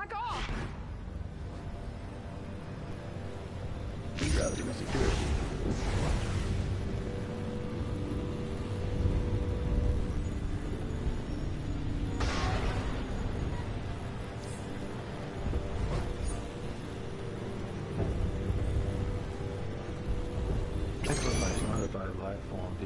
Back off! He'd rather do security. Modified life form.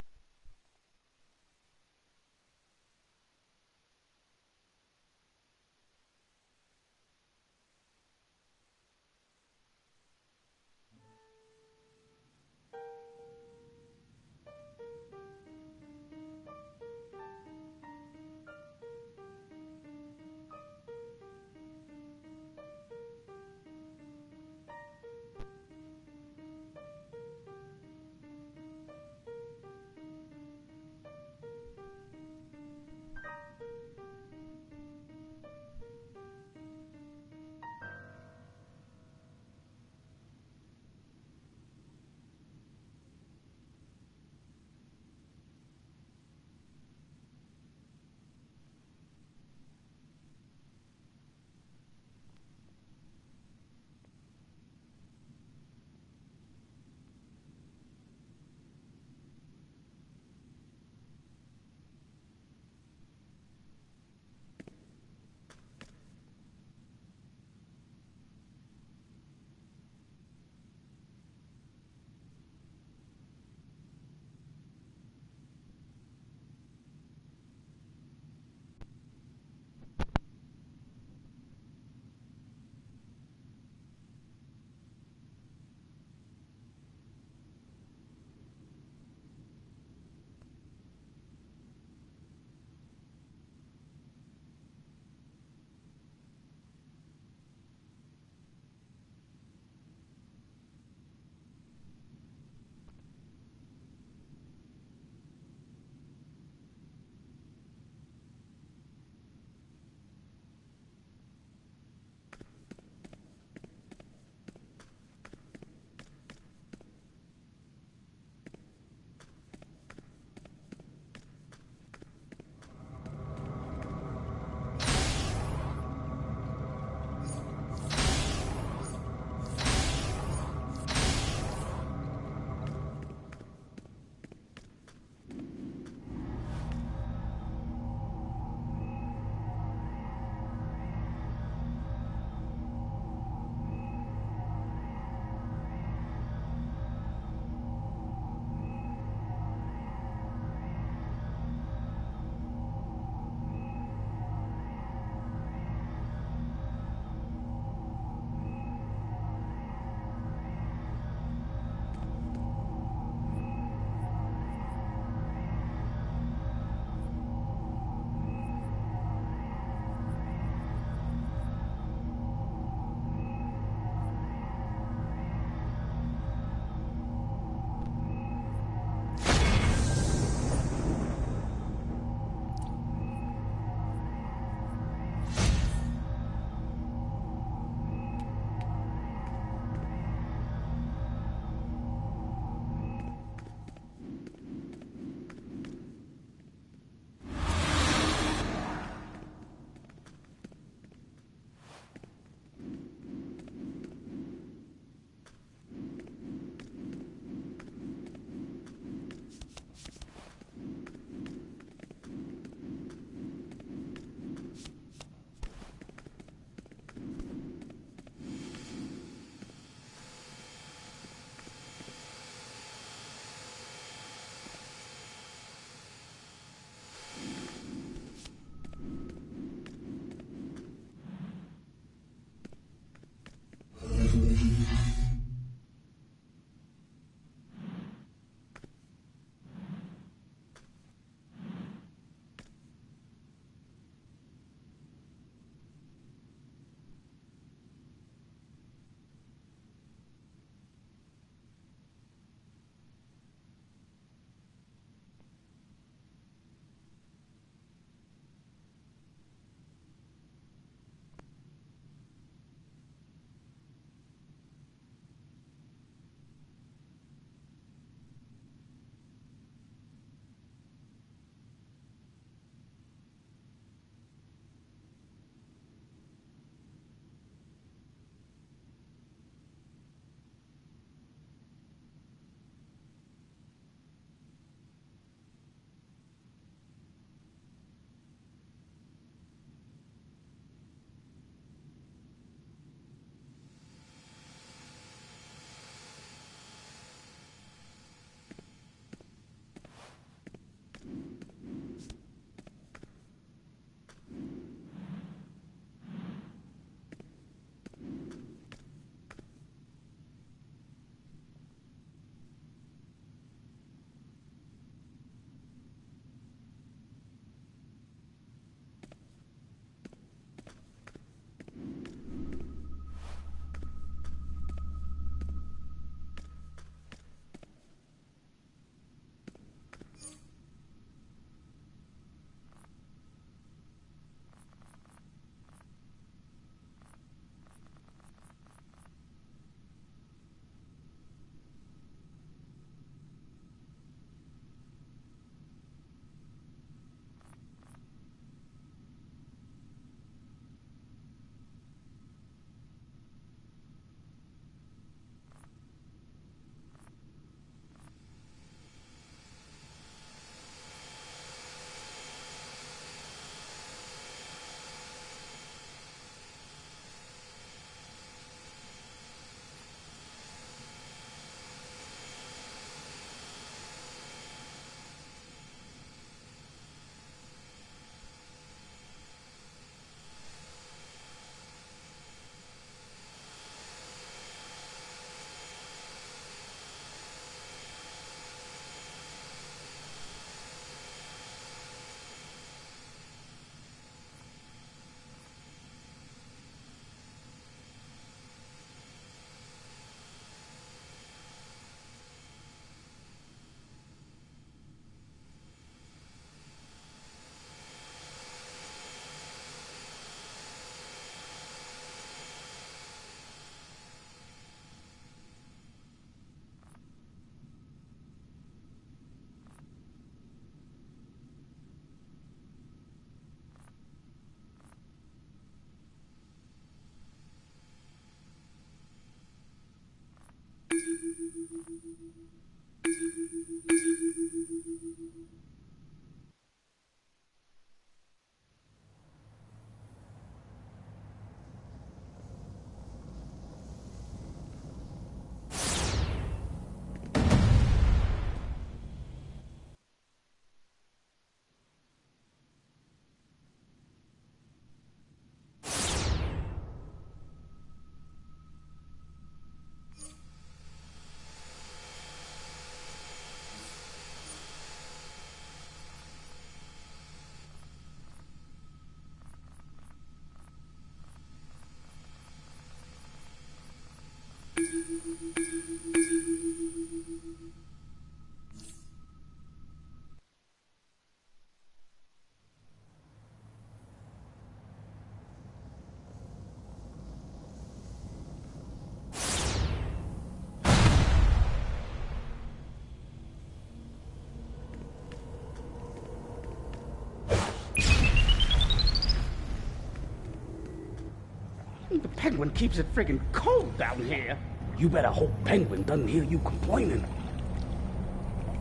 Penguin keeps it friggin' cold down here. You better hope Penguin doesn't hear you complaining.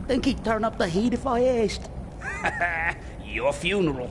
Think he'd turn up the heat if I asked? Your funeral.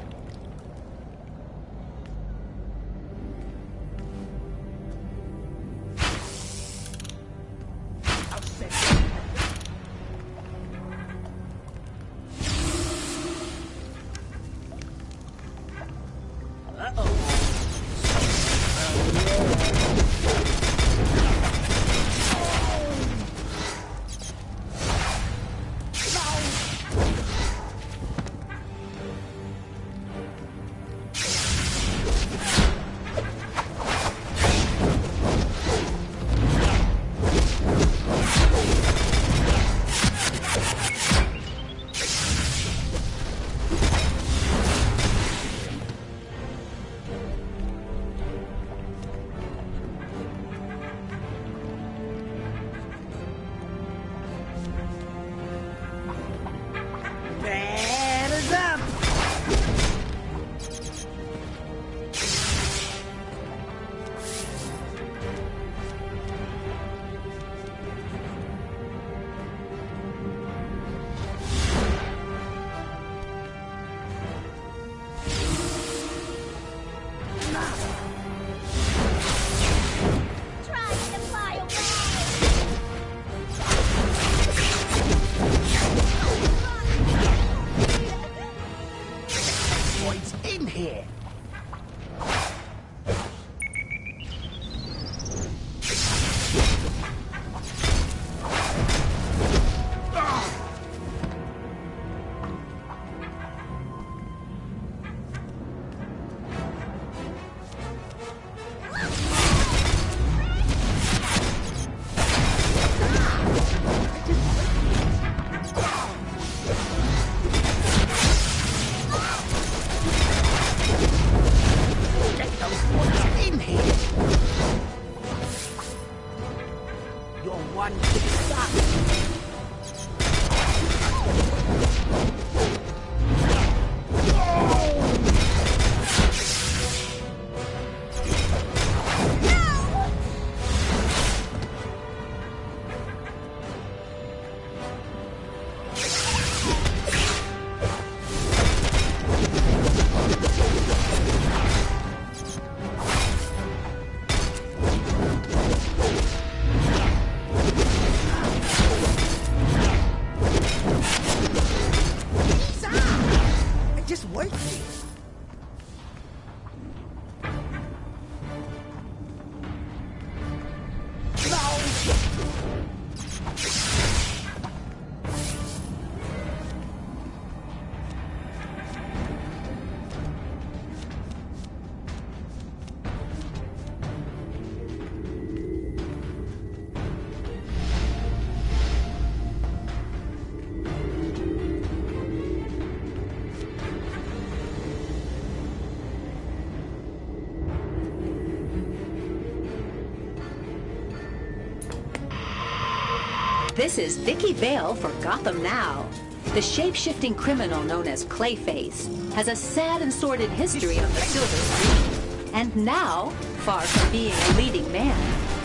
This is Vicky Vale for Gotham Now. The shape-shifting criminal known as Clayface has a sad and sordid history on the silver screen. And now, far from being a leading man,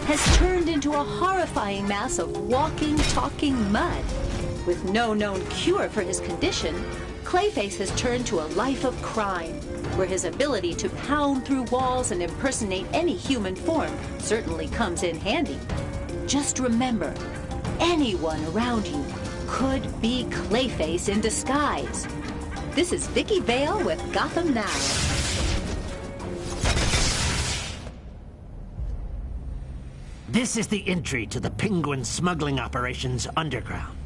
has turned into a horrifying mass of walking, talking mud. With no known cure for his condition, Clayface has turned to a life of crime, where his ability to pound through walls and impersonate any human form certainly comes in handy. Just remember, anyone around you could be Clayface in disguise. This is Vicky Vale with Gotham Now. This is the entry to the Penguin smuggling operations underground.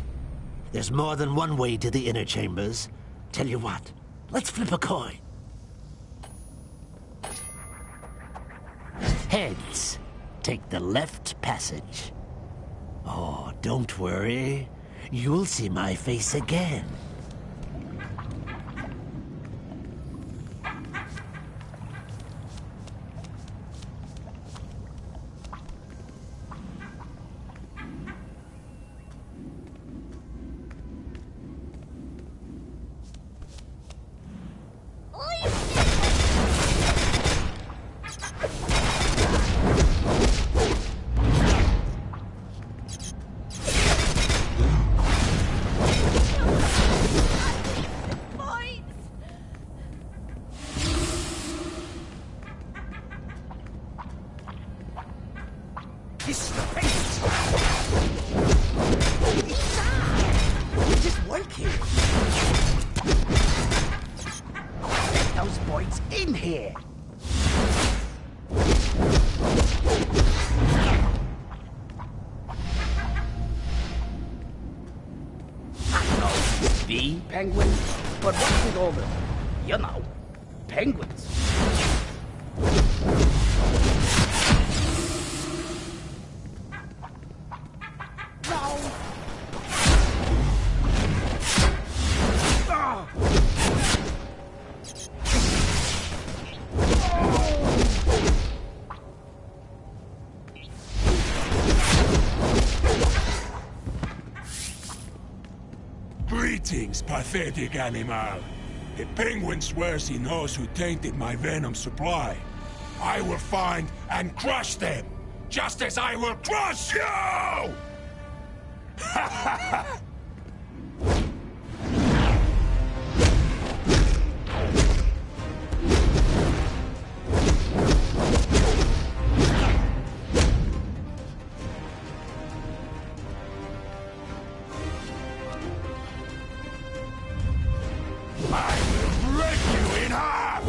There's more than one way to the inner chambers. Tell you what, let's flip a coin. Heads, take the left passage. Oh, don't worry. You'll see my face again. The penguin? But what's with all the, you know, penguins? No! Ah! Greetings, pathetic animal. The penguin swears he knows who tainted my venom supply. I will find and crush them, just as I will crush you! Ha ha ha! I will break you in half!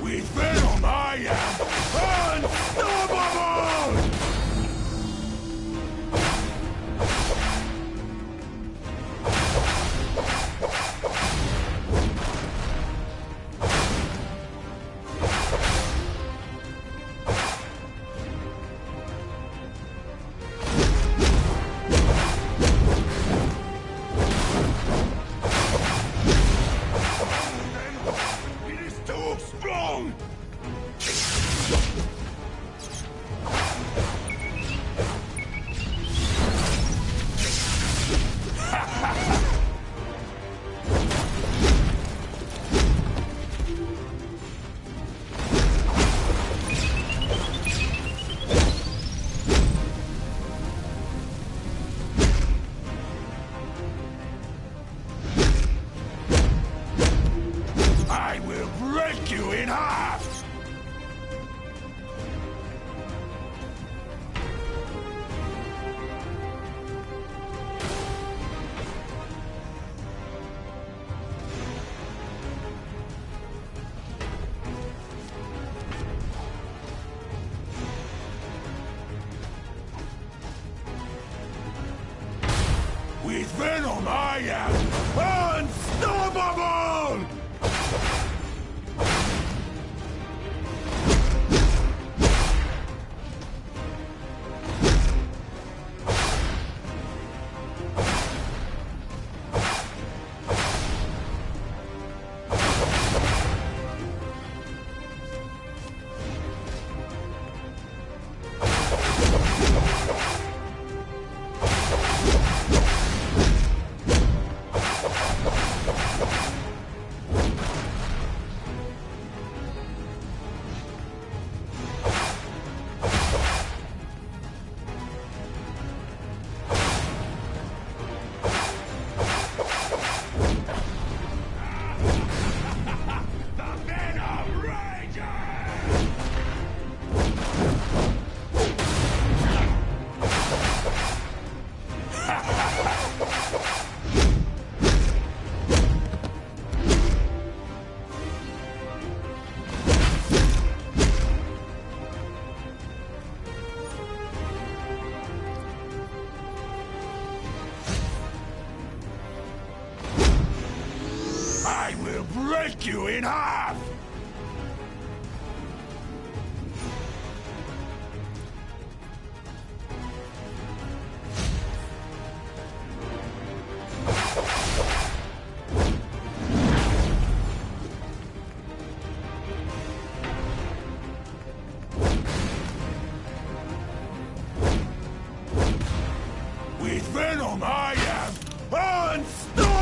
With venom I am unstoppable! It is too strong! I will break you in half! With venom I am unstoppable! The venom rages! I will break you in half! With venom I am unstoppable!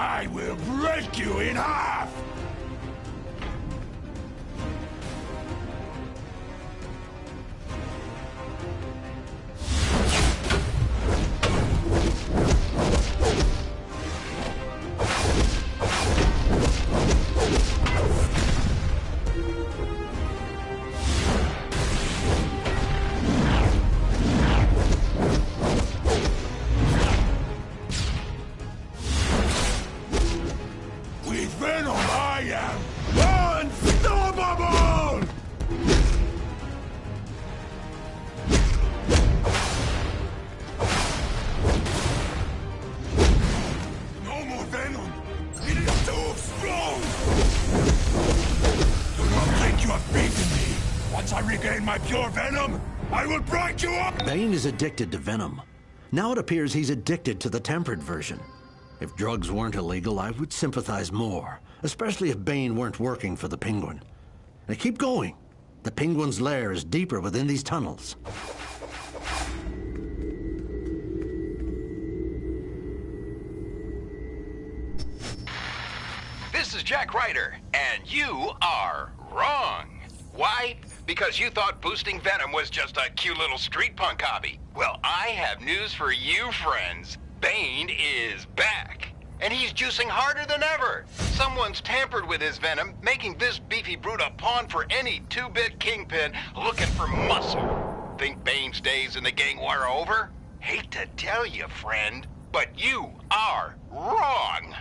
I will break you in half! With Venom, I am unstoppable! No more Venom! It is too strong! Do not think you have beaten me! Once I regain my pure Venom, I will break you up! Bane is addicted to venom. Now it appears he's addicted to the tempered version. If drugs weren't illegal, I would sympathize more, especially if Bane weren't working for the Penguin. Now keep going. The Penguin's lair is deeper within these tunnels. This is Jack Ryder, and you are wrong. Why? Because you thought boosting Venom was just a cute little street punk hobby. Well, I have news for you, friends. Bane is back, and he's juicing harder than ever. Someone's tampered with his Venom, making this beefy brute a pawn for any two-bit kingpin looking for muscle. Think Bane's days in the gang war are over? Hate to tell you, friend, but you are wrong.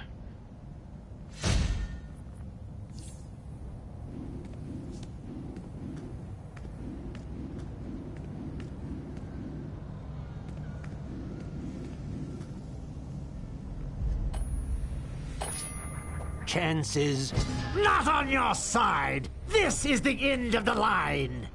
Chance is not on your side. This is the end of the line.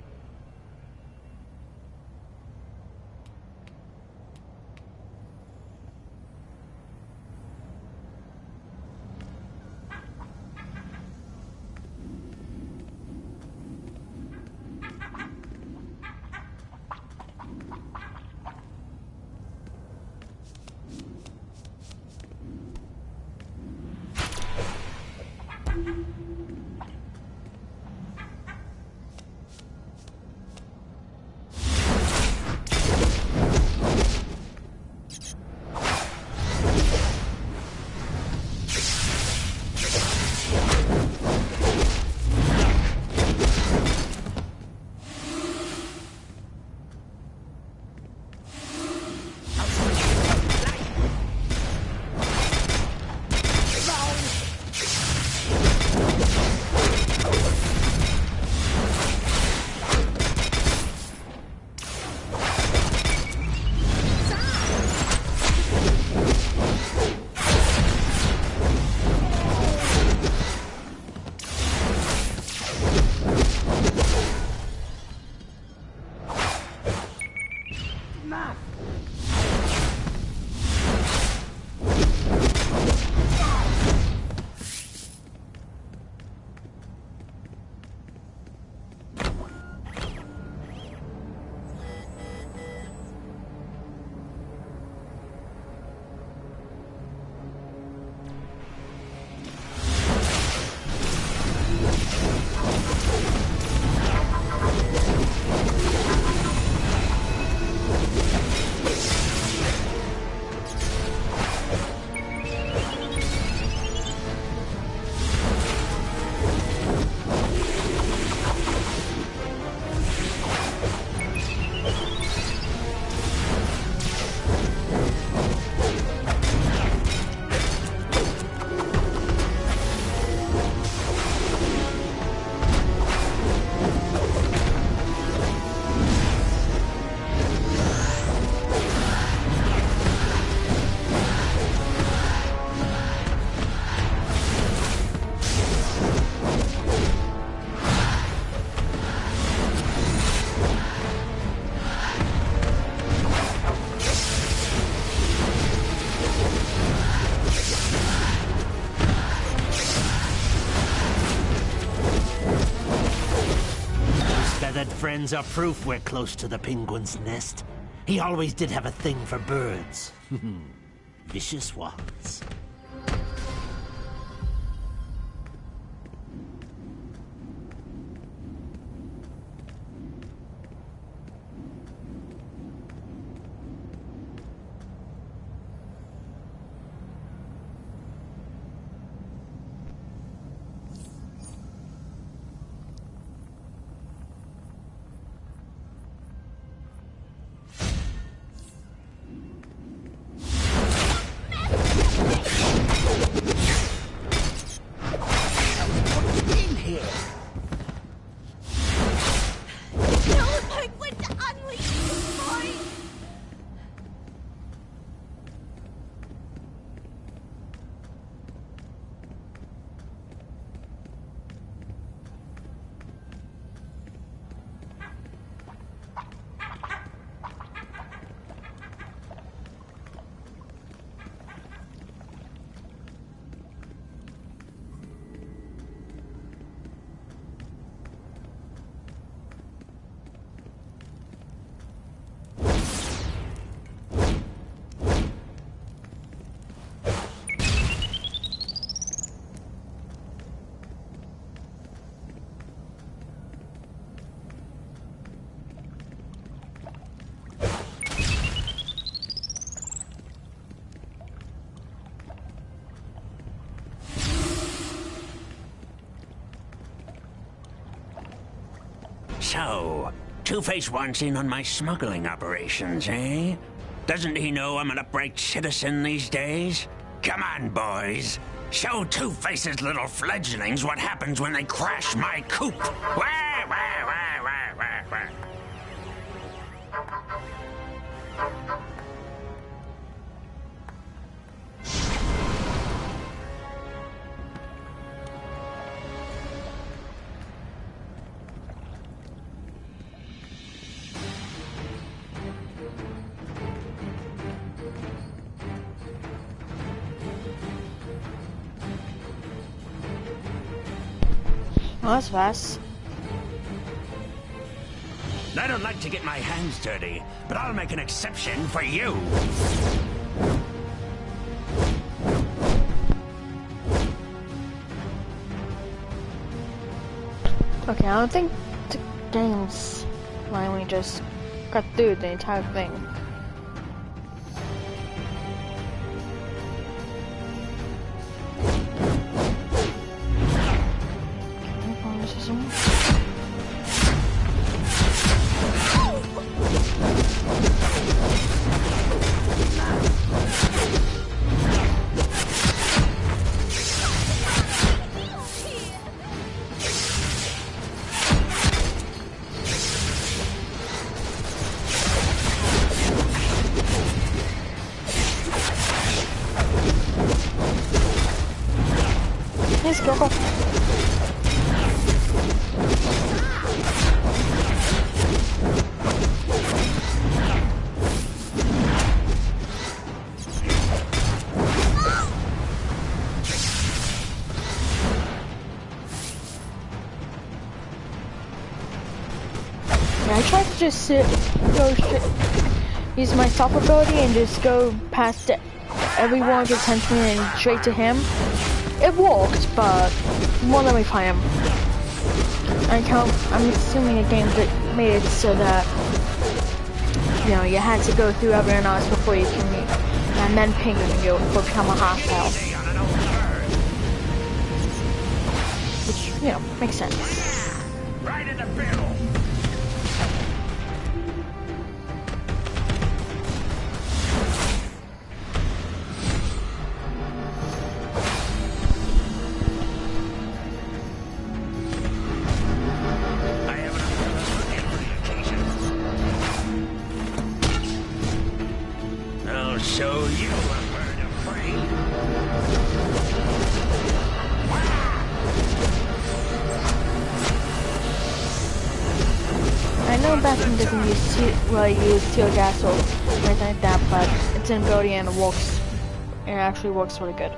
feathered friends are proof we're close to the penguin's nest. He always did have a thing for birds. Vicious ones. So, Two-Face wants in on my smuggling operations, eh? Doesn't he know I'm an upright citizen these days? Come on, boys. Show Two-Face's little fledglings what happens when they crash my coop. Wah, wah, wah, wah, wah, wah. Oh, that's fast. I don't like to get my hands dirty, but I'll make an exception for you. Okay, I don't think the game's letting me just cut through the entire thing. Let's go. I tried to just go straight, use my top ability and just go past everyone who attempts me and straight to him. It worked, but won't let me find him. I'm assuming the game that made it so that, you know, you had to go through everyone else before you can meet, and then Penguin you will become a hostile. Which, you know, makes sense. Right in the middle. Show you a bird of prey. I know Batman doesn't use tear gas or anything like that, but it's an ability and it works. It actually works really good.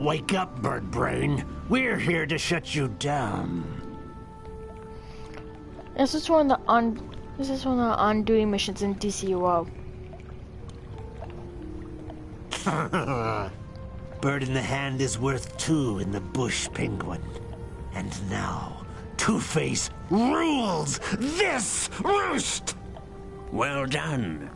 Wake up, bird brain. We're here to shut you down. This is one of the on-duty missions in DCUO. Bird in the hand is worth 2 in the bush, Penguin. And now, Two-Face rules this roost! Well done.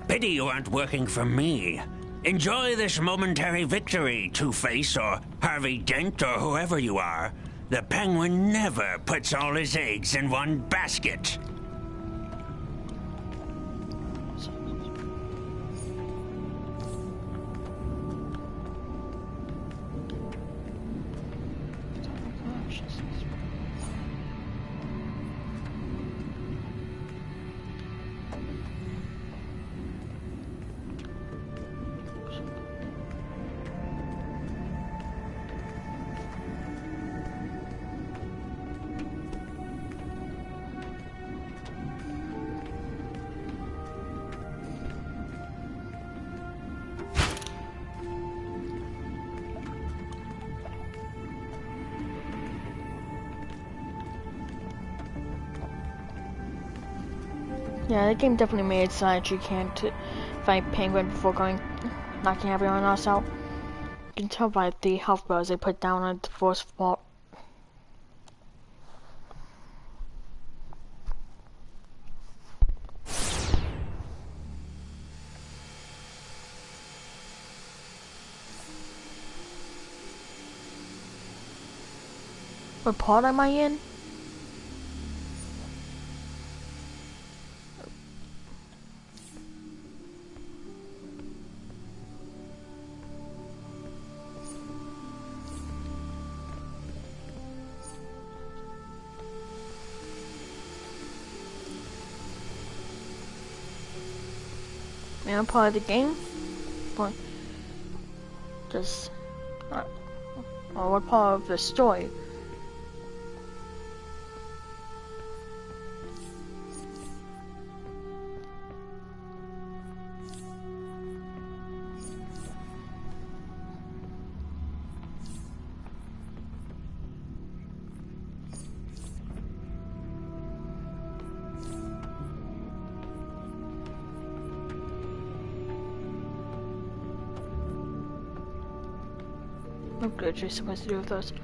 Pity you aren't working for me. Enjoy this momentary victory, Two-Face or Harvey Dent or whoever you are. The Penguin never puts all his eggs in one basket. Yeah, the game definitely made it so that you can't fight Penguin before knocking everyone else out. You can tell by the health bars they put down on the first floor. What part am I in? I'm part of the game, but just or what part of the story? What good are you supposed to do with those?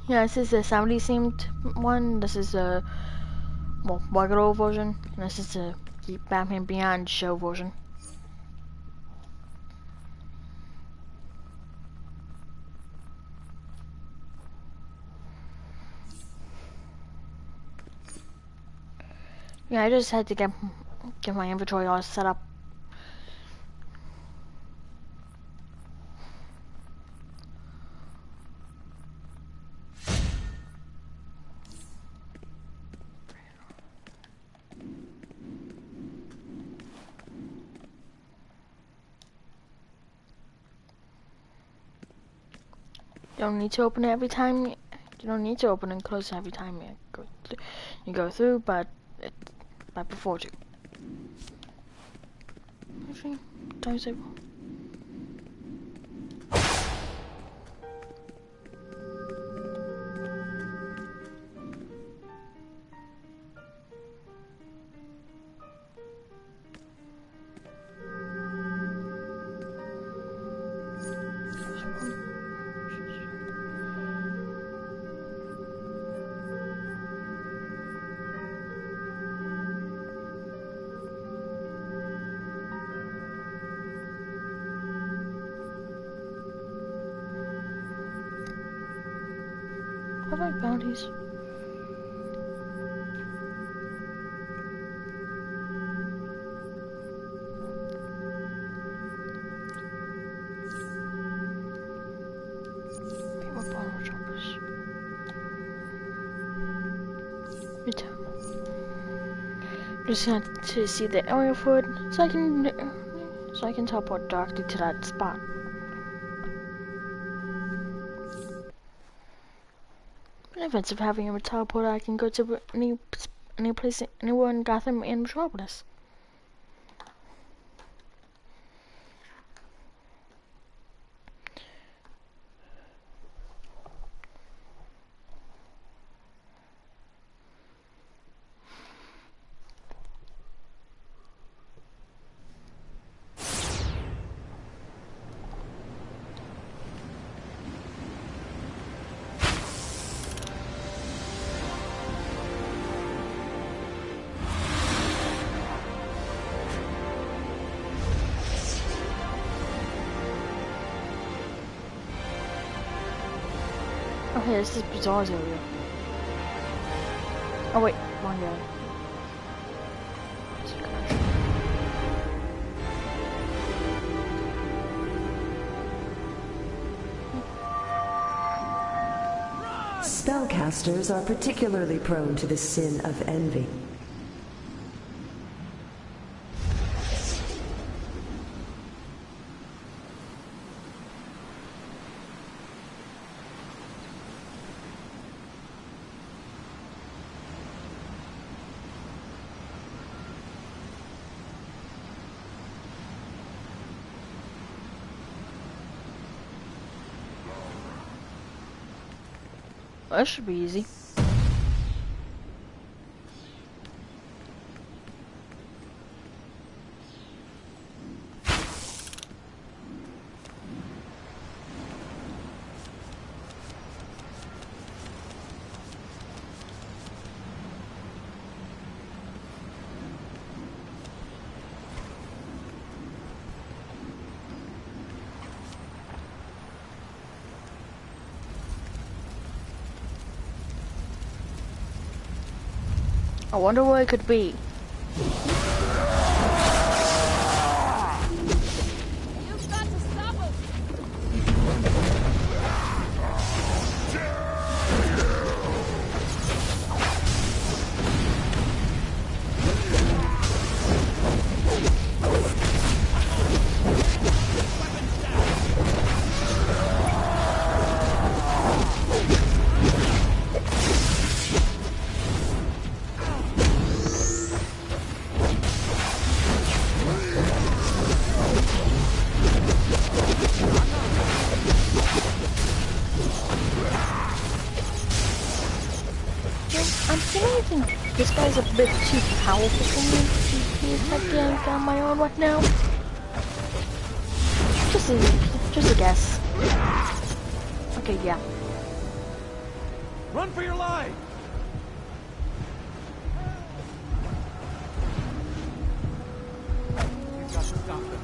Yeah, this is the 70s themed one. This is a regular version, and this is the Batman Beyond show version. Yeah, I just had to get my inventory all set up. You don't need to open it every time. You don't need to open and close it every time you go through, but before you. Actually, time save. I like bounties. People bottle choppers. Just had to see the area for it, so I can teleport directly to that spot. In events of having a teleporter, I can go to any place, anywhere in Gotham and Metropolis. Okay, this is Bazaar's area. Oh wait, wrong area. Spellcasters are particularly prone to the sin of envy. That should be easy. I wonder where it could be. This guy's a bit too powerful for me to be attacking on my own right now. Just a guess. Okay, yeah. Run for your life! We've got to stop them.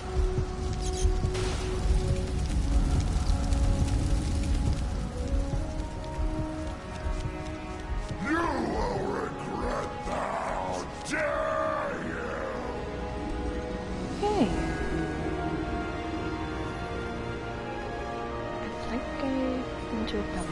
You will regret that! Dare! into account.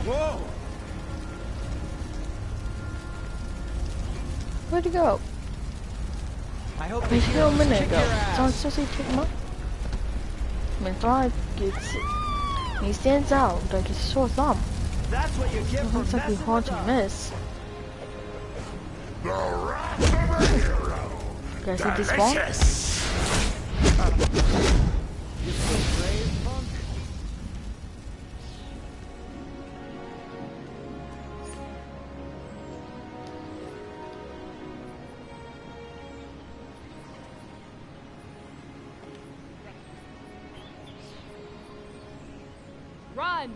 Whoa! Where'd he go? I hope I was here a minute ago. Someone's supposed to take him up. I mean, Thrive gets it. He stands out like a sore thumb. That's what you get It for looks like we messing haunt with and us. miss. Guys, he despawned? Run!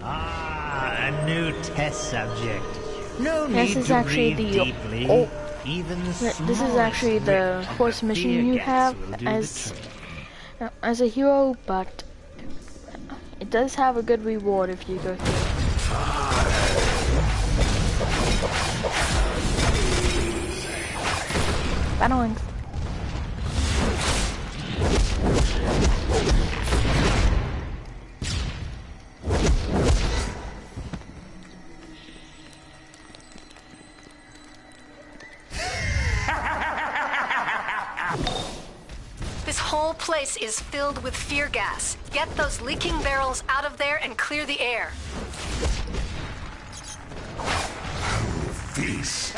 Ah, a new test subject. No need This is to actually breathe the deeply. Even the this is smallest actually the drip of first the mission fear you gas have will do as the trick. as a hero, but it does have a good reward if you go through. Battling. This whole place is filled with fear gas. Get those leaking barrels out of there and clear the air. Feast.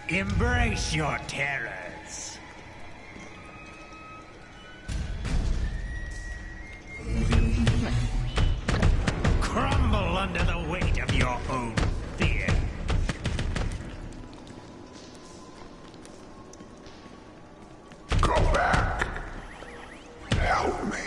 Embrace your terrors. Crumble under the weight of your own fear. Go back. Help me.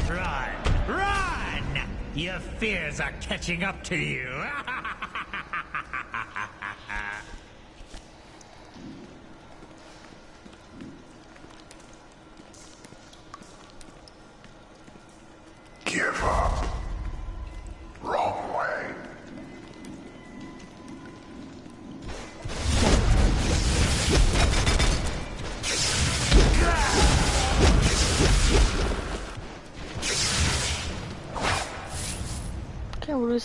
Run! Run! Your fears are catching up to you. Give up.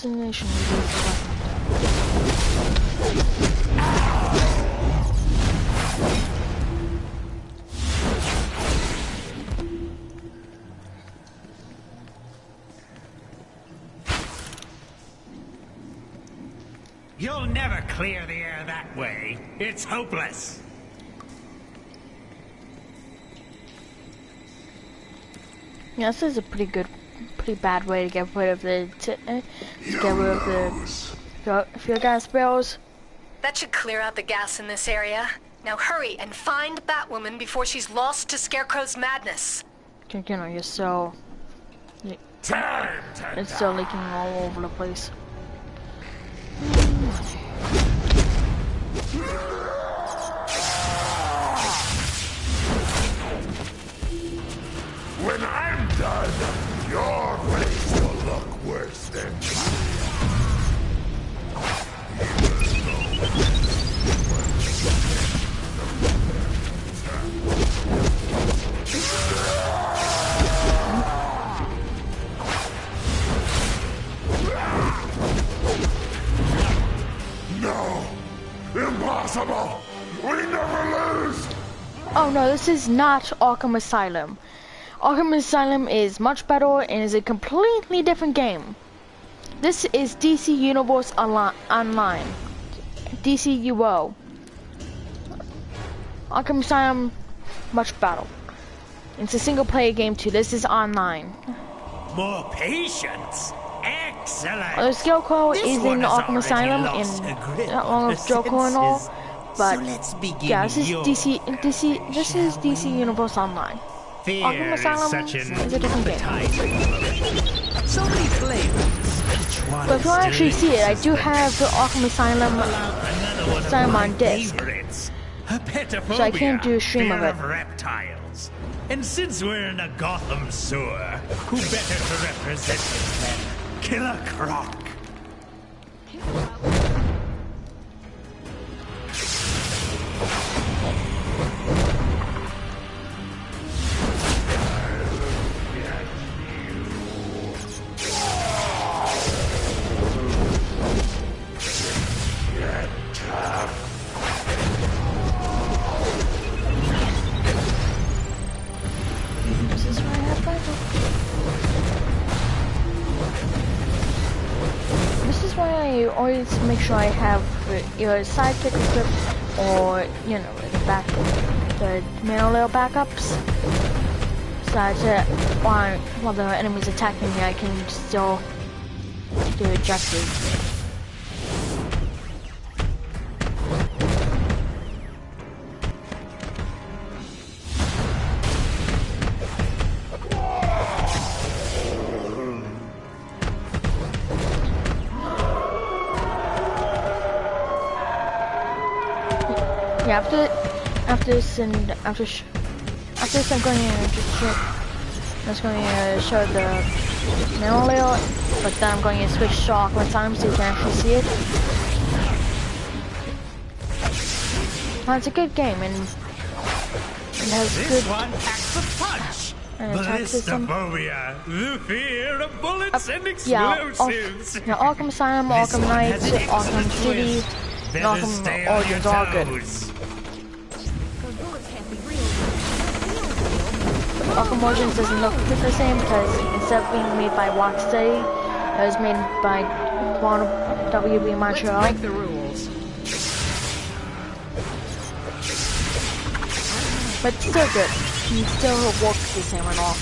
destination is You'll never clear the air that way. It's hopeless. Yeah, this is a pretty bad way to get rid of the fuel gas barrels. That should clear out the gas in this area. Now hurry and find Batwoman before she's lost to Scarecrow's madness. You know, you're so... It's still leaking all over the place. When I'm done, your face will look worse than No! Impossible! We never lose! Oh no, this is not Arkham Asylum. Arkham Asylum is much better and is a completely different game. This is DC Universe Online. DCUO. Arkham Asylum, much better. It's a single player game too. This is online. More patience. Excellent. The Scarecrow is in Arkham Asylum and along with Joker and all. But yeah, this is DC Universe Online. Arkham Asylum is a different game. So many flavors. But if you want to actually see it, I do have the Arkham Asylum on disc. So I can't do a stream of it. Reptiles. And since we're in a Gotham sewer, who better to represent us than Killer Croc? Always make sure I have either a sidekick equipped or, you know, the main layer backups. So that while the enemy's attacking me, I can still do objectives. Yeah, after this I'm going to show the main layer, but then I'm going to switch to Arkham Asylum so you can actually see it. It's a good game and it has this one packs a punch. Attack system. The fear of bullets and Yeah, explosives. Arkham Asylum, Arkham Knight, Arkham City, and Arkham Origins are all good. Arkham Origins doesn't look the same because instead of being made by Rocksteady, it was made by WB Montreal. Let's break the rules. But it's still good. It still works the same and all.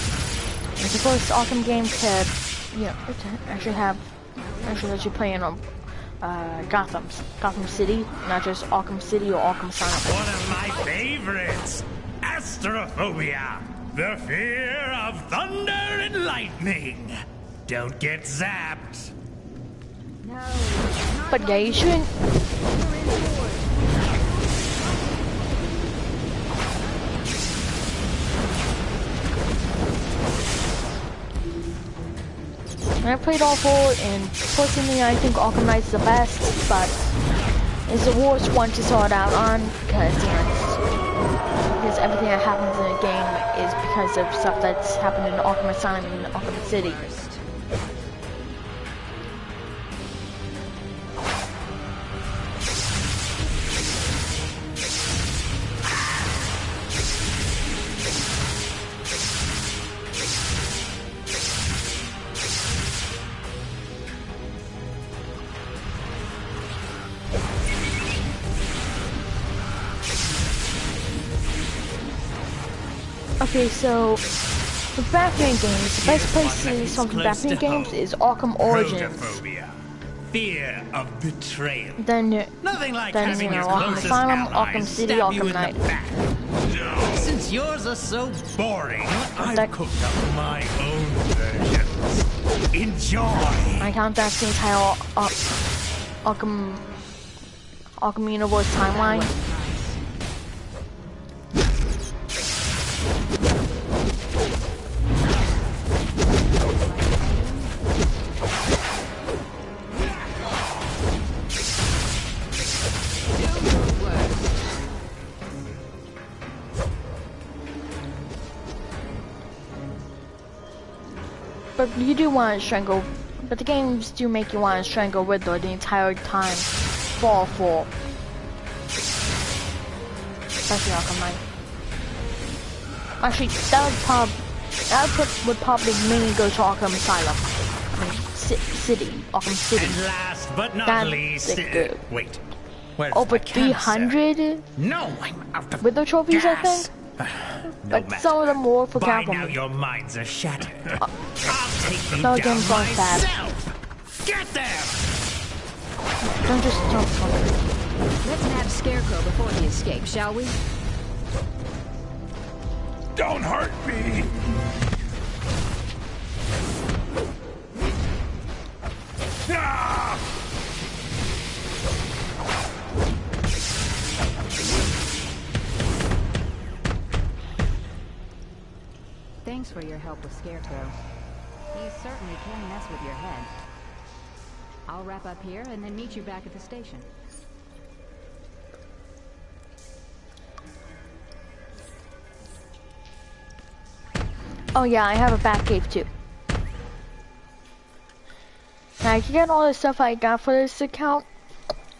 It's the first Arkham game to actually let you play in Gotham City, not just Arkham City or Arkham Asylum. One of my favorites, Astrophobia. The fear of thunder and lightning. Don't get zapped. No. But yeah, you shouldn't. I played all four, and personally I think Arkham Knight is the best, but it's the worst one to sort out on because because everything that happens in a game is because of stuff that's happened in Arkham Asylum and Arkham City. Okay, so with Batman games, the best place to start with Batman games is Arkham Origins. Protophobia. Fear of betrayal. Then Nothing like then having your Arkham closest Asylum, allies Arkham City, stab you Arkham in Knight. the back. Since yours are so boring, I've cooked up my own versions. Enjoy. I count that's the entire Arkham Universe timeline. But you do want to strangle, but the games do make you want to strangle Riddler the entire time. Fall for. Especially Arkham Knight. Actually, that would probably mainly go to Arkham Asylum. I mean, City. Arkham City. And last but not That's least, good. wait. Where's Over my cancer? 300 No, I'm out of Riddler trophies, I gas. think. No But matter. some of them were for By now Catwoman. your minds are shattered. I'll take you No, down game's not bad. myself. Get there! Don't just jump on it. Let's nab Scarecrow before he escapes, shall we? Don't hurt me! Ah! Thanks for your help with Scarecrow. He certainly can mess with your head. I'll wrap up here and then meet you back at the station. Oh yeah, I have a Batcave too. Now I can get all the stuff I got for this account.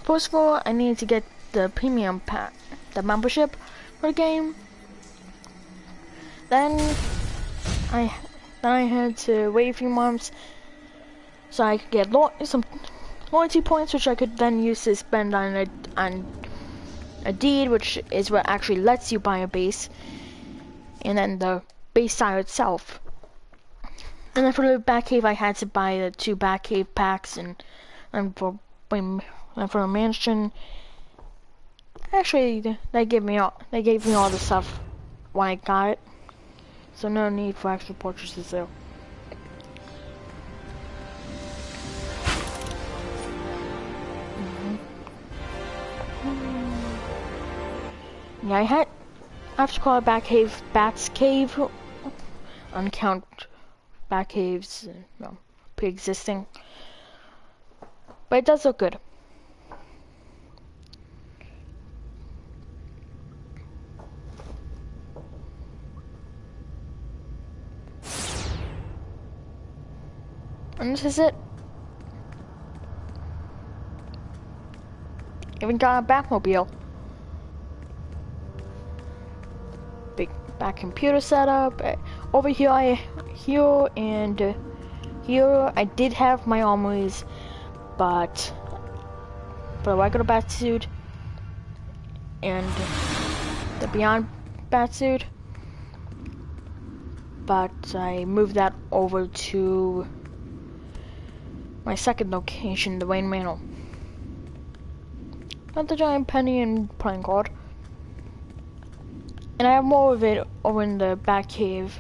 First of all, I need to get the premium pack, the membership for the game. Then I had to wait a few months so I could get some loyalty points, which I could then use to spend on a deed, which is what actually lets you buy a base, and then the base style itself. And then for the Batcave, I had to buy the 2 Batcave packs, and for the mansion, actually they gave me all the stuff when I got it, so no need for extra purchases there. Yeah, I have to call it Bat's Cave, uncount Batcaves, no, pre-existing, but it does look good. And this is it. Even got a Batmobile. Big back computer setup. Over here here I did have my armories, but for the regular Batsuit and the Beyond Batsuit, but I moved that over to my second location, the Wayne Manor. Not the giant penny and playing card. And I have more of it over in the Batcave.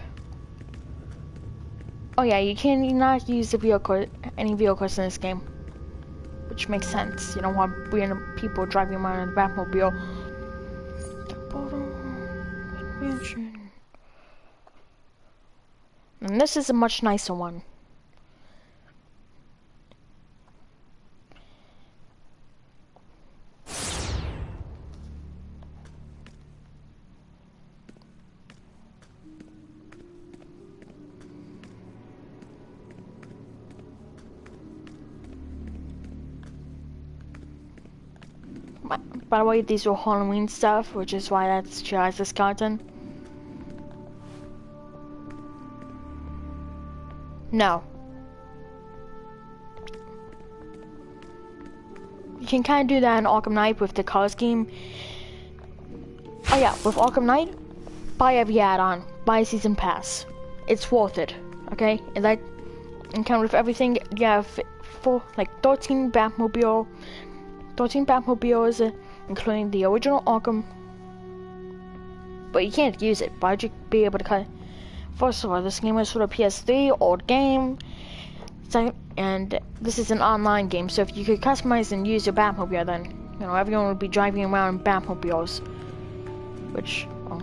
Oh yeah, you cannot use any vehicles in this game, which makes sense. You don't want random people driving around in the Batmobile. And this is a much nicer one. By the way, these were Halloween stuff, which is why that's Chaz's skeleton. No. You can kind of do that in Arkham Knight with the color scheme. Oh yeah, with Arkham Knight, buy every add-on, buy a season pass. It's worth it, okay? And that, and count with everything, you have like 13 Batmobiles, including the original Arkham. But you can't use it. Why'd you be able to cut? First of all, this game is for the PS3, old game. And this is an online game, so if you could customize and use your Batmobile, then, you know, everyone would be driving around in Batmobiles. Which, well,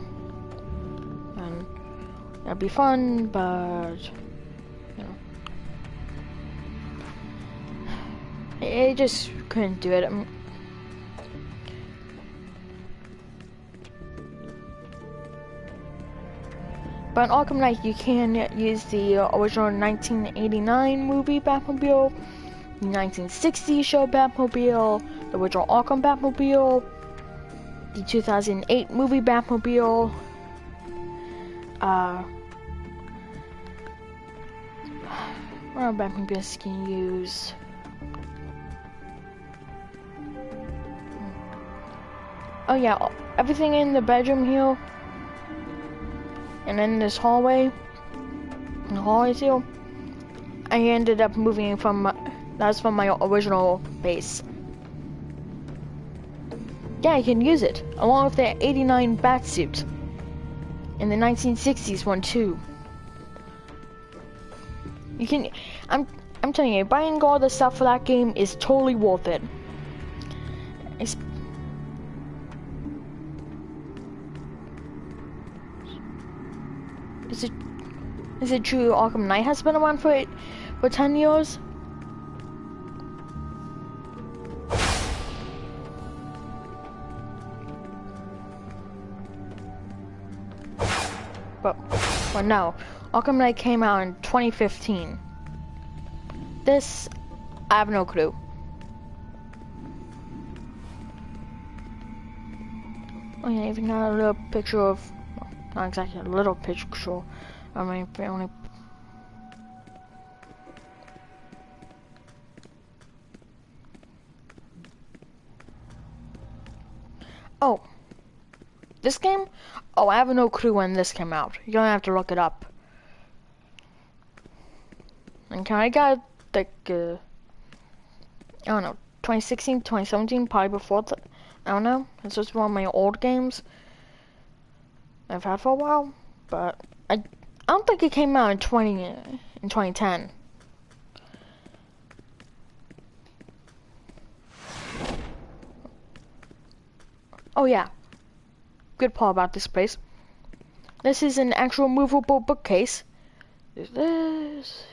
and that'd be fun, but, you know, it just couldn't do it. I mean, but in Arkham Knight, you can use the original 1989 movie Batmobile, the 1960 show Batmobile, the original Arkham Batmobile, the 2008 movie Batmobile, what Batmobiles can you use? Oh yeah, everything in the bedroom here. And in this hallway, too, I ended up moving from, that was from my original base. Yeah, you can use it, along with the 89 Batsuit, and the 1960s one too. You can, I'm telling you, buying all the stuff for that game is totally worth it. Is it true Arkham Knight has been around for 10 years? But no. Arkham Knight came out in 2015. This, I have no clue. Oh yeah, even got a little picture of, well, not exactly a little picture. I mean, only. Oh, this game? Oh, I have no clue when this came out. You're gonna have to look it up. And I got like, I don't know, 2016, 2017, probably before that. I don't know. It's just one of my old games I've had for a while, but I don't think it came out in 2010. Oh yeah, good part about this place. This is an actual movable bookcase. There's this.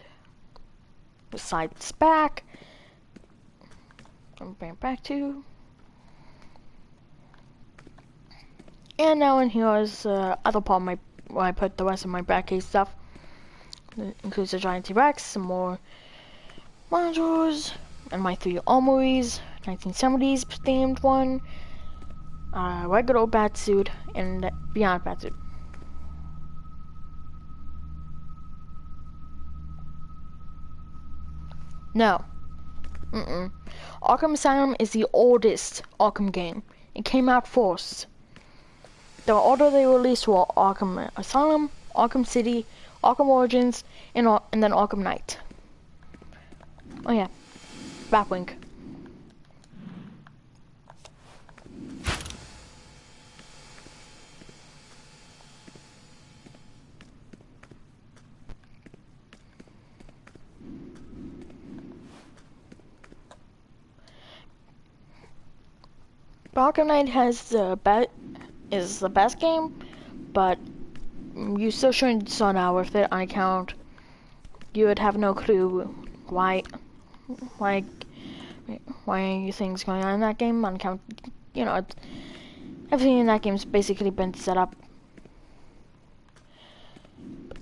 The side's back. I'm bring it back to. And now in here is other part of my, where I put the rest of my Batcave stuff. It includes a giant T-Rex, some more monitors, and my 3 armories, 1970s themed one, regular old Batsuit, and Beyond Batsuit. No. Arkham Asylum is the oldest Arkham game. It came out first. The order they released were Arkham Asylum, Arkham City, Arkham Origins, and then Arkham Knight. Oh yeah, Batwing. Arkham Knight is the best game, but you still shouldn't start out with it on account you would have no clue why things going on in that game on account, you know, everything in that game's basically been set up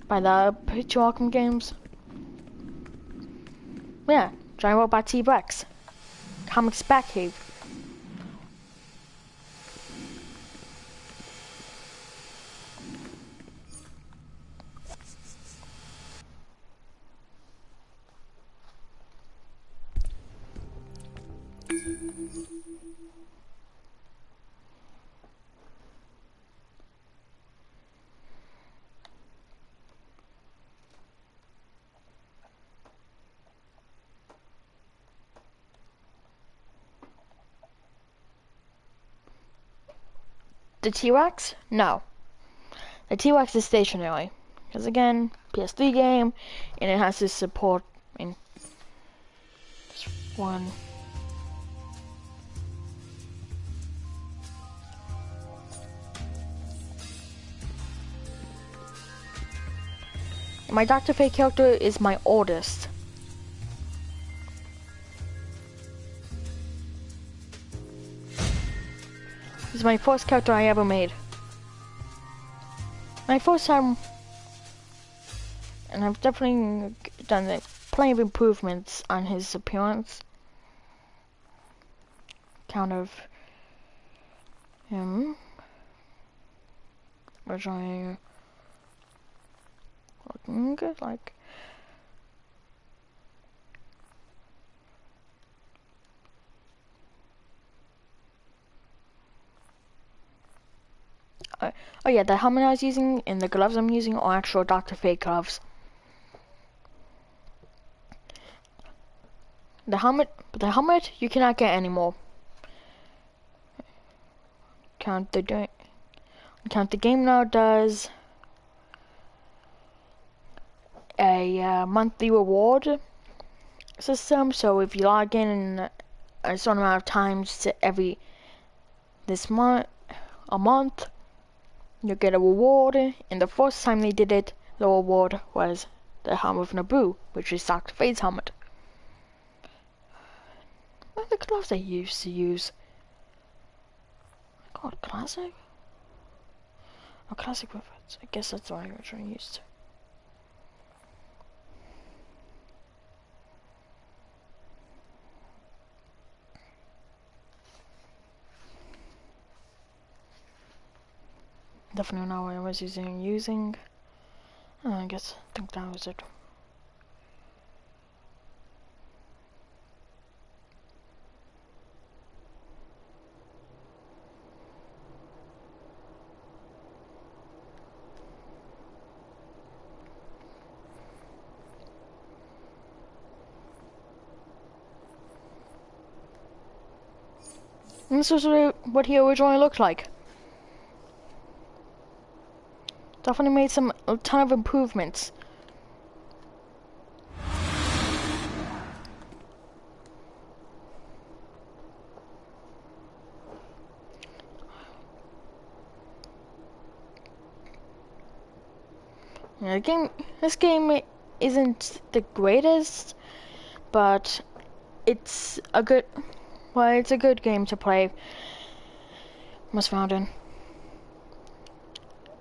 by the two Arkham games. Yeah, Giant Robot T-Rex, Comics Batcave. the T-Rex? No. The T-Rex is stationary. Because again, PS3 game, and it has to support, just one. My Dr. Fate character is my oldest. This is my first character I ever made. My first time, and I've definitely done plenty of improvements on his appearance. Kind of him, which I looking good, like. Oh yeah, the helmet I was using and the gloves I'm using are actual Dr. Fate gloves. The helmet you cannot get anymore. Count the game now does a monthly reward system. So if you log in a certain amount of times to a month, you get a reward. And the first time they did it, the reward was the helmet of Naboo, which is Dr. Fate's helmet. What are the gloves I used to use? God, classic? Oh, classic rivets. I guess that's what I originally used. Definitely not what I was using. I think that was it. And this is what he originally looked like. Definitely made a ton of improvements. Yeah, this game isn't the greatest, but it's a good game to play. Most found in.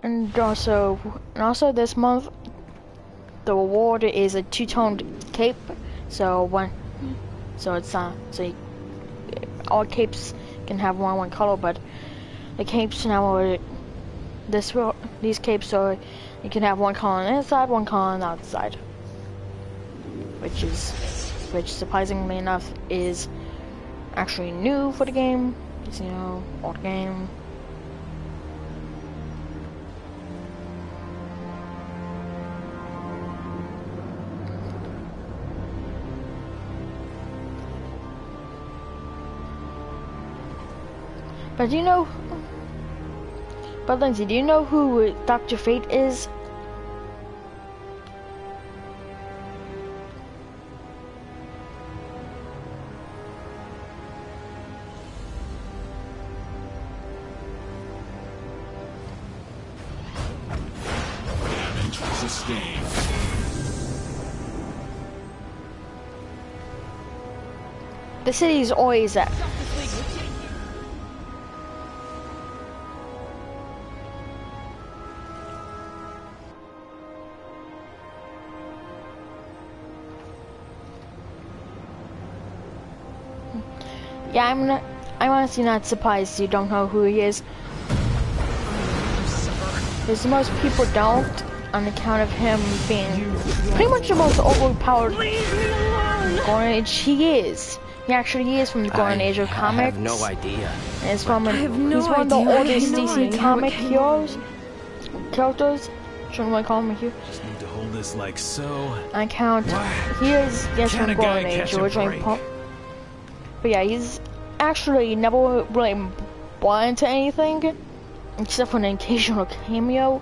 And also this month, the reward is a two-toned cape. So all capes can have one color, but the capes now are these capes are you can have one color on the inside, one color on the outside, which surprisingly enough is actually new for the game. It's, old game. But Lindsay, do you know who Dr. Fate is? Damage sustained. The city is always at. Yeah, I'm honestly not surprised you don't know who he is. Because most people don't, on account of him being pretty much the most overpowered Golden Age. He is. He actually is from the Golden Age of comics. I have no idea. And he's one of the oldest DC comic characters. Shouldn't I call him a hero? Just need to hold this like so. On account, he is from the Golden Age originally. But yeah, he's actually never really born into anything. except for an occasional cameo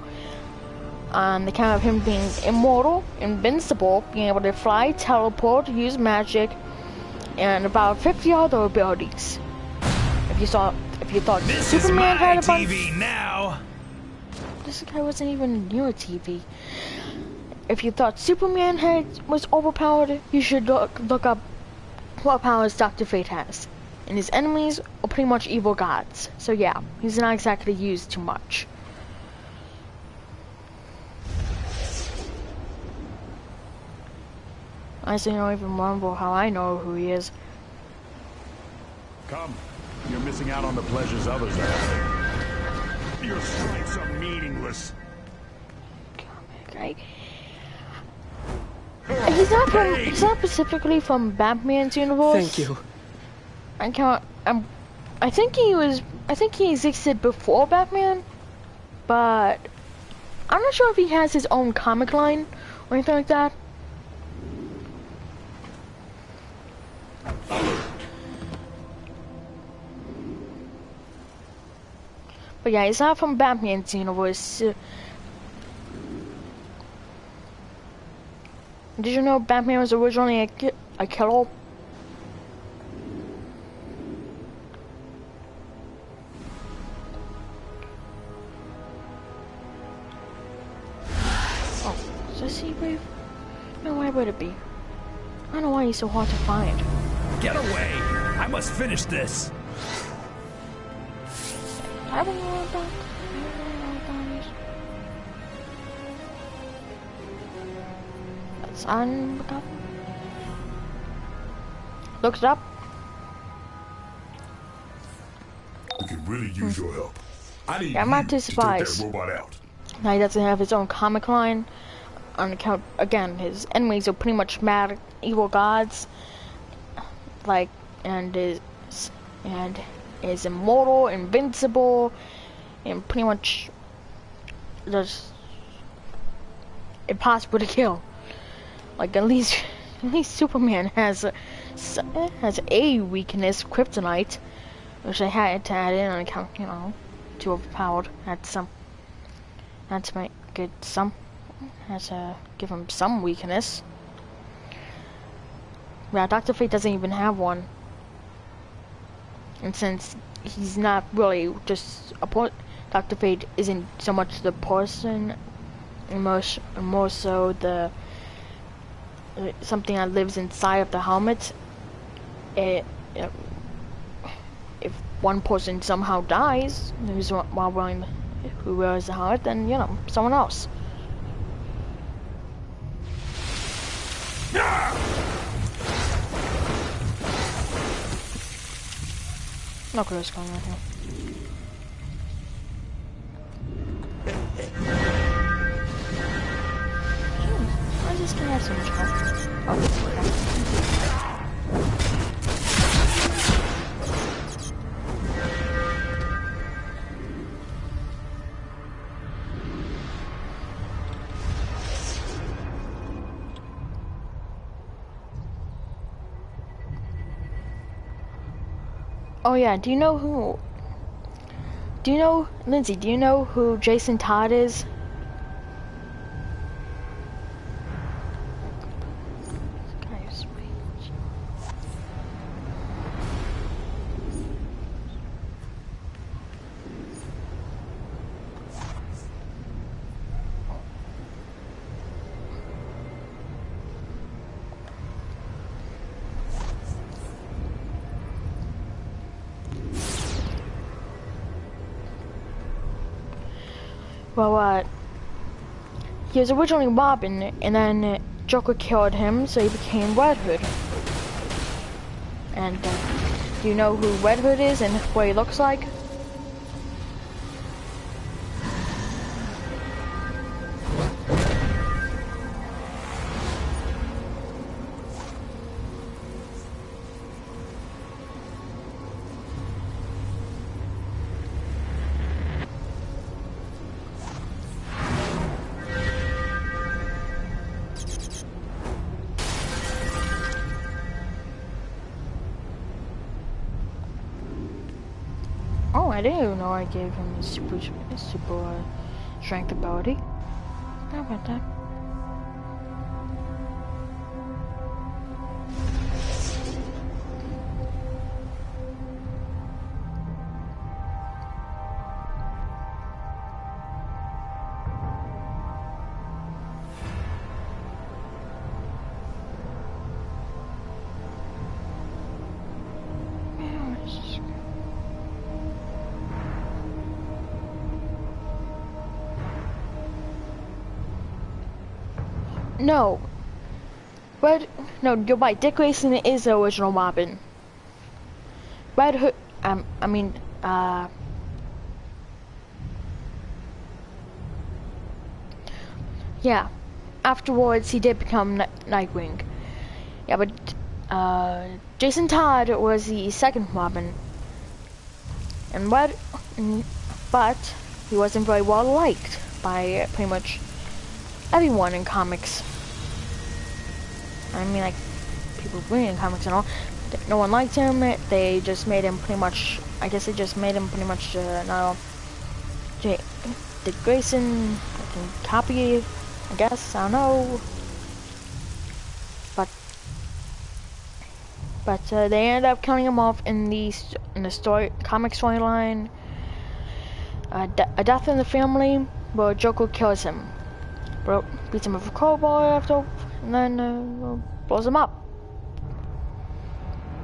on the count of him being immortal, invincible, being able to fly, teleport, use magic, and about 50 other abilities. If you thought This Superman is my had a bunch, TV now. this guy wasn't even near a TV. If you thought Superman was overpowered, you should look up what powers Dr. Fate has. And his enemies are pretty much evil gods. So yeah, he's not exactly used too much. I honestly don't even remember how I know who he is. Come. You're missing out on the pleasures others have. Your stripes are meaningless. Okay. He's not specifically from Batman's universe. Thank you. I think he existed before Batman, but I'm not sure if he has his own comic line or anything like that. But yeah, he's not from Batman's universe. Did you know Batman was originally a killer? Oh, is this Seabrave? No, why would it be? I don't know why he's so hard to find. Get away! I must finish this. I don't know what that is. That's unbecome. Look it up. We could really use your help. I need I'm not too you to take that surprised. robot out. Now he doesn't have his own comic line. On account, again, his enemies are pretty much mad evil gods. Like, and is immortal, invincible, and pretty much just impossible to kill. Like at least Superman has a weakness, kryptonite, which I had to add in on account, you know, too overpowered. Had to make it some. Had to give him some weakness. Yeah, Dr. Fate doesn't even have one. And since he's not really just a Dr. Fate isn't so much the person, more so the something that lives inside of the helmet. If one person somehow dies, who wears the helmet, then you know someone else. Look what's going on here. I just can't have so much fun. Oh yeah, Lindsay, do you know who Jason Todd is? Well, he was originally Robin, and then Joker killed him, so he became Red Hood. And do you know who Red Hood is and what he looks like? I didn't even know I gave him a super strength ability. How about that? No. Red, no, you're right. Dick Grayson is the original Robin. Red Hood, yeah. Afterwards, he did become Nightwing. Yeah, but, Jason Todd was the second Robin. And but he wasn't very well liked by pretty much everyone in comics. I mean, like, people reading comics and all. No one liked him. They just made him pretty much, I guess they just made him pretty much, Dick Grayson, I can copy, I guess, I don't know. But they ended up killing him off in the comic storyline, A Death in the Family, where Joker kills him. Beats him with a crowbar after, and then blows him up.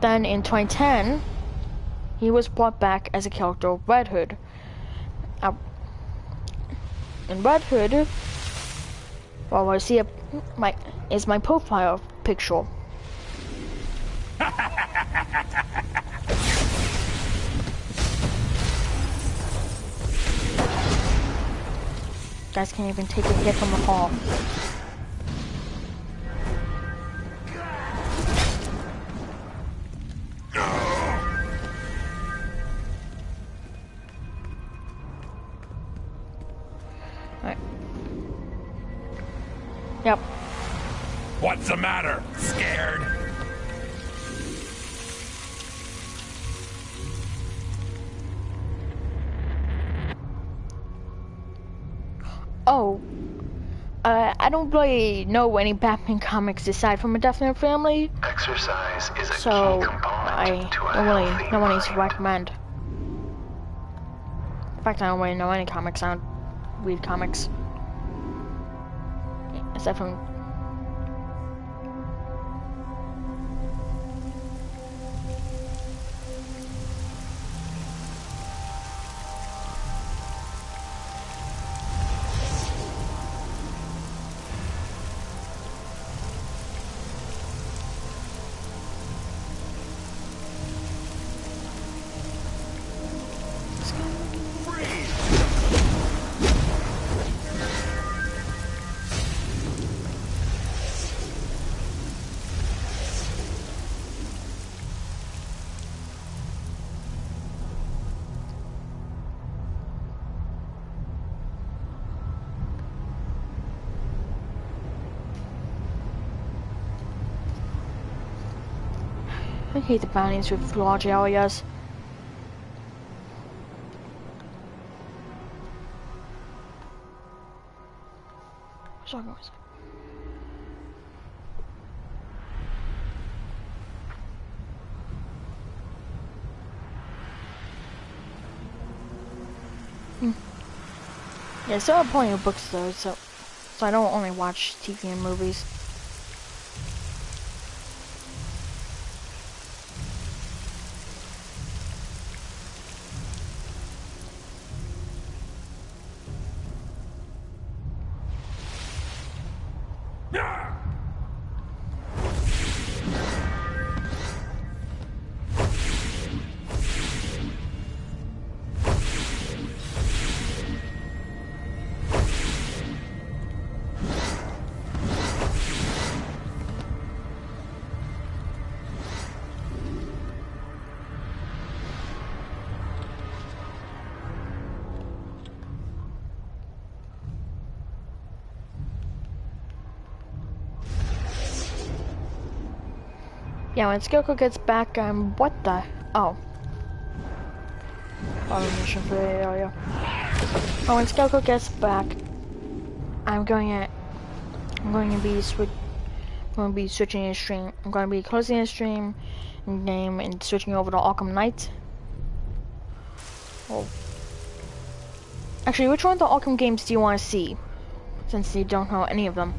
Then in 2010, he was brought back as a character of Red Hood. In Red Hood, well, I see is my profile picture. Guys can't even take a hit from the hall. Alright. Yep. What's the matter? Scared? Oh, I don't really know any Batman comics aside from A Death in the Family. Exercise is a so key component I to don't really know any to recommend. In fact, I don't really know any comics. I don't read comics. Aside from... I hate the bounties with large areas. Sorry, guys. Yeah, so I'm plenty of books though, so I don't only watch TV and movies. Yeah, when Scarecrow gets back, what the? Oh. mission for the area. Oh, when Skelko gets back, I'm going to be switching his stream. I'm going to be closing his stream name and switching over to Arkham Knight. Oh. Actually, which one of the Arkham games do you want to see? Since you don't know any of them.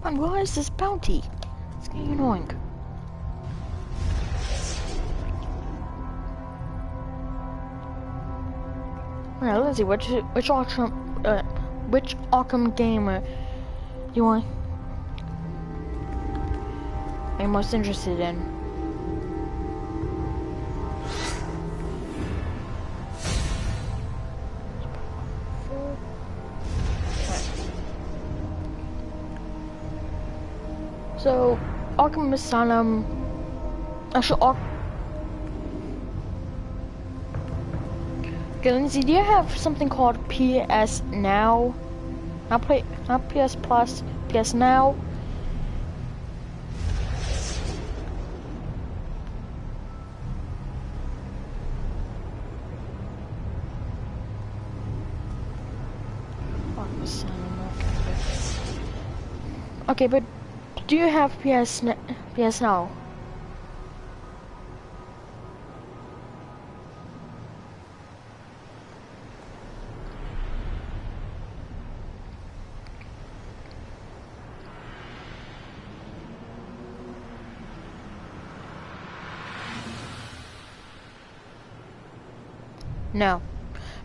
Man, where is this bounty? It's getting annoying. Alright, let's see, which Arkham game you want? Are you most interested in? So, Arkham Asylum, actually, okay, Lindsay, do you have something called PS Now? Not PS Plus, PS Now? Arkham Asylum, okay, but do you have PS Now? No.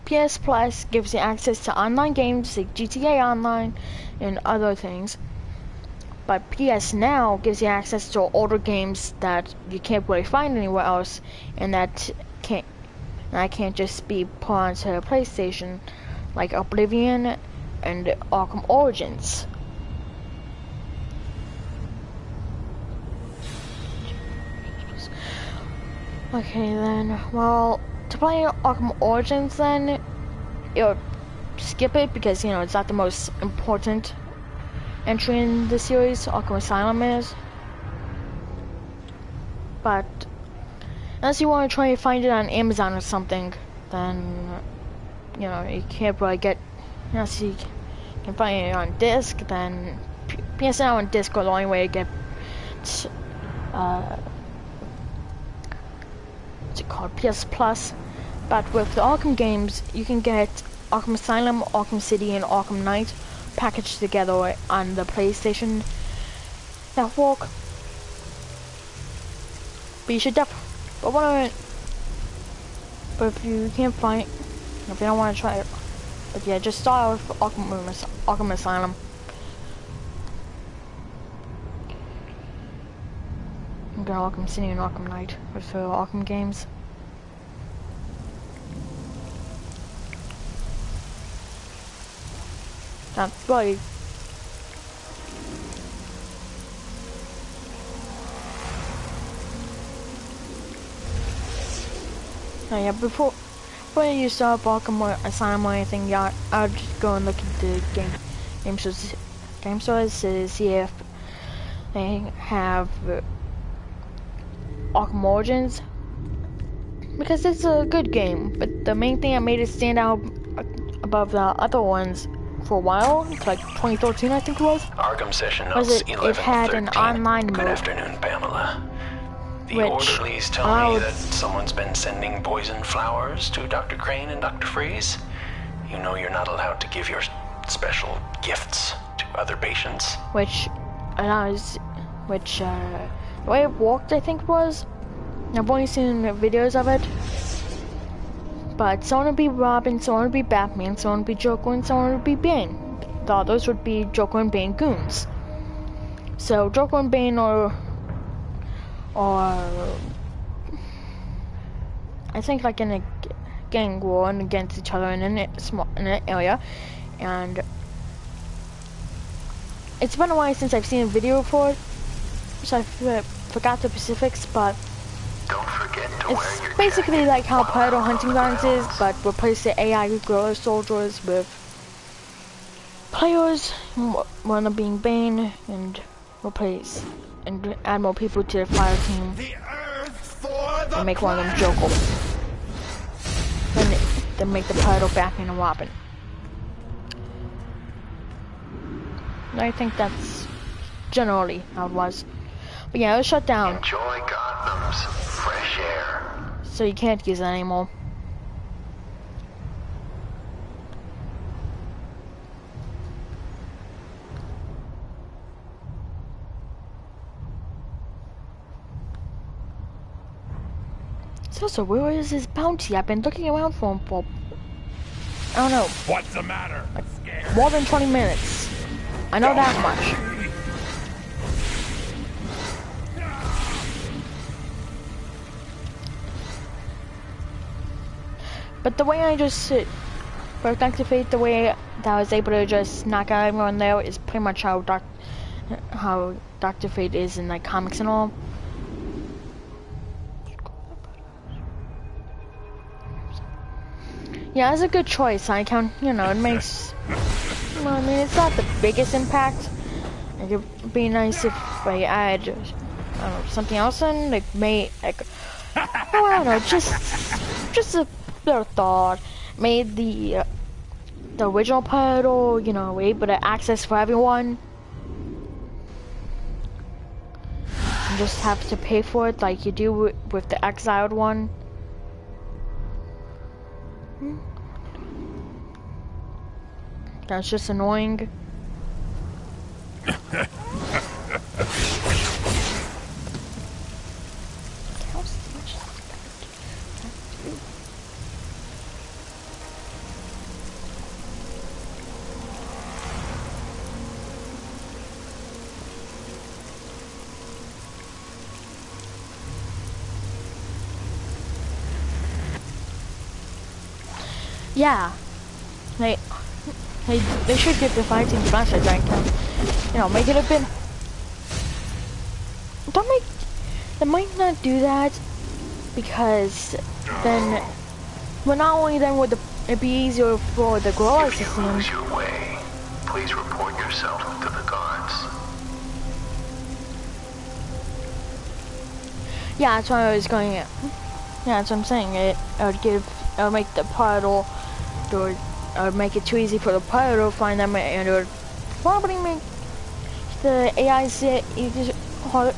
PS Plus gives you access to online games like GTA Online and other things. But PS Now gives you access to older games that you can't really find anywhere else, and that can't just be put onto PlayStation, like Oblivion and Arkham Origins. Okay then, well, to play Arkham Origins then, you'll skip it because, you know, it's not the most important entry in the series. Arkham Asylum is. But unless you want to try and find it on Amazon or something, then, you know, you can't really get, unless you can find it on disc, then PS Now and disc are the only way to get, what's it called, PS Plus. But with the Arkham games, you can get Arkham Asylum, Arkham City, and Arkham Knight packaged together on the PlayStation Network. But you should but if you can't find, if you don't want to try it, but yeah, just start with Arkham Asylum. I'm gonna Arkham City and Arkham Knight with the Arkham games. That's right. Oh yeah, before you start Arkham Asylum or anything, yeah, I'll just go and look at the game stores to see if they have Arkham Origins, because it's a good game. But the main thing that made it stand out above the other ones for a while, it's like 2013 I think it was. Arkham session notes 11:13. It had an online mode. Good afternoon, Pamela. The Which orderlies tell me that someone's been sending poison flowers to Dr. Crane and Dr. Freeze. You know you're not allowed to give your special gifts to other patients. Which the way it worked, I think, was, I've only seen videos of it, But someone would be Robin, someone would be Batman, someone would be Joker, and someone would be Bane. The others would be Joker and Bane goons. So Joker and Bane are I think like in a gang war and against each other in an area, and it's been a while since I've seen a video for it, so I forgot the specifics, but it's basically like how Predator Hunting Grounds is, but replace the AI guerrilla soldiers with players, one of being Bane, and replace and add more people to the fire team and make one of them Joker. Then make the Predator Batman and Robin. I think that's generally how it was. But yeah, it was shut down. Enjoy Gotham's fresh air. So you can't use it anymore. So where is this bounty? I've been looking around for him for, I don't know. What's the matter? Like more than 20 minutes. I know that much. But the way I just broke Dr. Fate, the way that I was able to just knock out everyone there is pretty much how Dr. Fate is in like comics and all. Yeah, it's a good choice. I can, you know, it makes, you know, I mean, it's not the biggest impact. It would be nice if I add, I don't know, something else in, like, like, oh, I don't know, just a little thought. Made the original Predator, you know, able to access for everyone. You just have to pay for it like you do with the Exiled one. That's just annoying. Yeah, they should give the fighting flashlight rank count. You know, make it a bit. They might not do that because then, well, not only then would it be easier for the guerrillas to see him. Your way. Please report yourself to the guards. Yeah, that's what I was going at. Yeah, that's what I'm saying. It would make the Predator, or make it too easy for the Predator to find them, and it would probably make the AIs harder.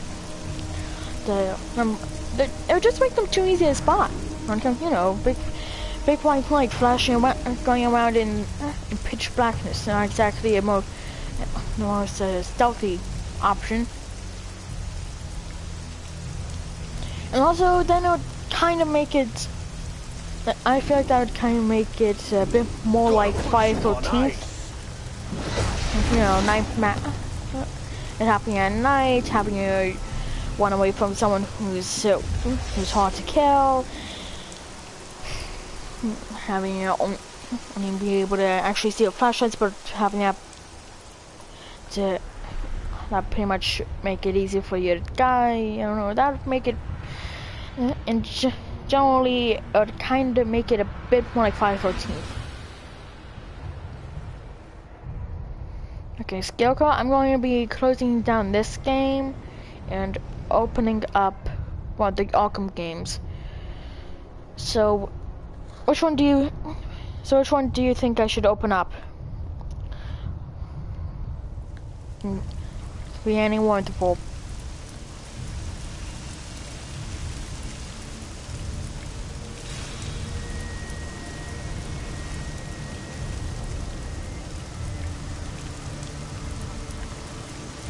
It would just make them too easy to spot. You know, big white light flashing around, going around in pitch blackness. Not exactly a more stealthy option. And also, then it would kind of make it. I feel like that would kind of make it a bit more like Friday 13th. You know, it happening at night, having you run away from someone who's hard to kill, having be able to actually see the flashlights, but having that pretty much make it easy for you to die. I don't know, that would make it, and generally it would kind of make it a bit more like Friday 13th. Okay, Scarecrow, I'm going to be closing down this game and opening up one of the Arkham games. So, which one do you think I should open up? Be any wonderful.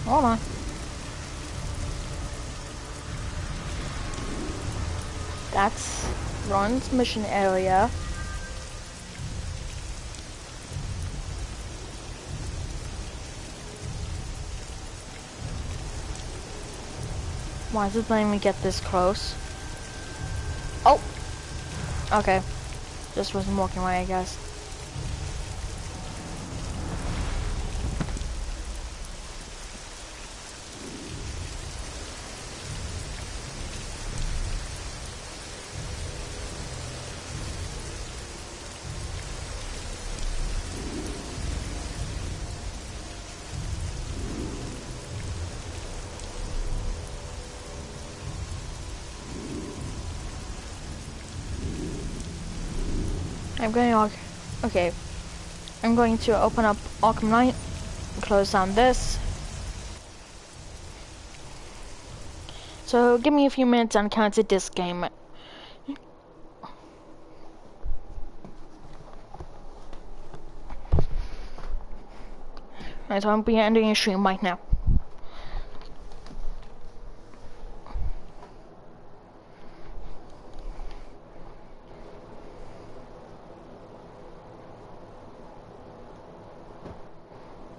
Hold on. That's Ron's mission area. Why does it letting me get this close? Oh! Okay. Just wasn't working right, I guess. I'm going to open up Arkham Knight, close down this. So give me a few minutes and cancel this game. Right, so I'll be ending the stream right now.